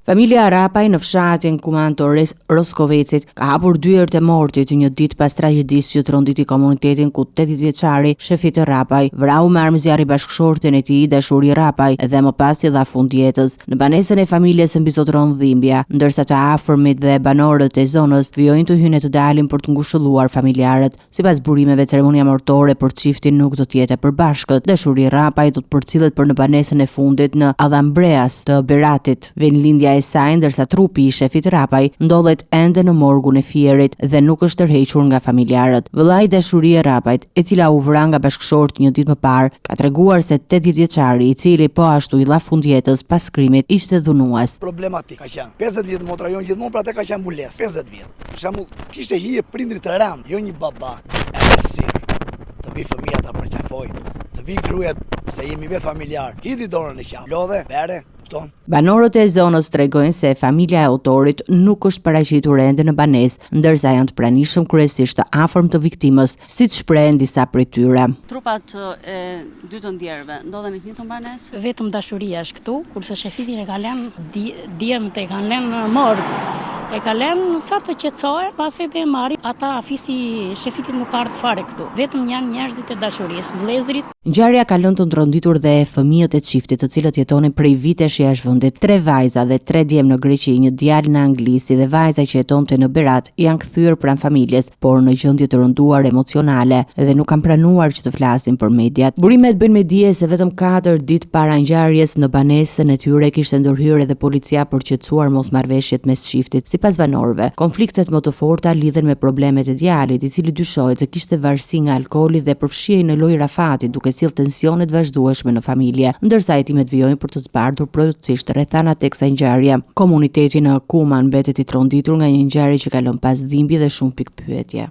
Familja Arapaj në fshatin Kuman të Roskovecit ka hapur dyert e mortit një ditë pas tragjedisë që tronditi komunitetin ku 80 vjeçari Shefit Arapaj vrau me armë zjarri bashkëshorten e tij Dashuri Arapaj dhe më pas i dha fund jetës. Në banesën e familjes mbizotron dhimbja, ndërsa të afërmit dhe banorët e zonës vijojnë të hyjnë të dalin për të ngushëlluar familjarët. Sipas burimeve, ceremonia martore për çiftin nuk do të jetë e përbashkët. Dashuri Arapaj do të përcillet për në banesën e fundit në Adhambreas të Beratit. Vendlindja e saj, ndërsa trupi i Shefit Arapaj ndodhet ende në morgun e Fierit dhe nuk është tërhequr nga familjarët. Vëllai Dashuri Arapajt, e cila u vra nga bashkëshorti një ditë më parë, ka treguar se 80 vjeçari, i cili po ashtu i dha fund jetës pas krimit, ishte dhunues. Problematik ka qenë. 50 vjet motra jon gjithmonë për atë ka qenë mbulesë. 50 vjet. Për shembull, kishte hije prindrit të rënd, jo një baba. Të vi fëmijët ta përqafoj, të vi gruajat se jemi vetë familjar. Hidhi dorën në qafë, lodhe, bere. Banorët e zonës tregojnë se familja e autorit nuk është paraqitur ende në banesë, ndërsa janë të pranishëm kryesisht të afërm të viktimës, siç shprehen disa prej tyre. Trupat e dy të ndjerëve ndodhen në të njëjtën banesë? Vetëm dashuria është këtu, kurse shefitin e ka lënë djemtë e kanë lënë mort. E ka lënë sa të qetësohet, pasi dhe marri ata afisi shefitit nuk ardh fare këtu. Vetëm janë njerëzit e dashurisë, vëllezërit. Ngjarja ka lënë të ndronditur dhe fëmijët e çiftit, të cilët jetonin prej vitesh jashtë vendit. 3 vajza dhe 3 djem në Greqi, një djalë në Angli dhe vajza që jetonte në Berat janë kthyer pranë familjes, por në gjendje të rënduar emocionale dhe nuk kanë pranuar që të flasin për mediat. Burimet bëjnë me dije se vetëm 4 ditë para ngjarjes në banesën e tyre kishte ndërhyrë edhe policia për të qetësuar mosmarrveshjet mes çiftit. Sipas banorëve, konfliktet më të forta lidhen me problemet e djalit, i cili dyshohet se kishte varësi nga alkooli dhe përfshihej në lojë rafati, duke sill tensione të vazhdueshme në familje, ndërsa hetimet vijojnë për të zbardhur plotësisht rrethana tek kësaj ngjarje. Komuniteti në Kuman mbetet i tronditur nga një ngjarje që ka lënë pas dhimbje dhe shumë pikë pyetje.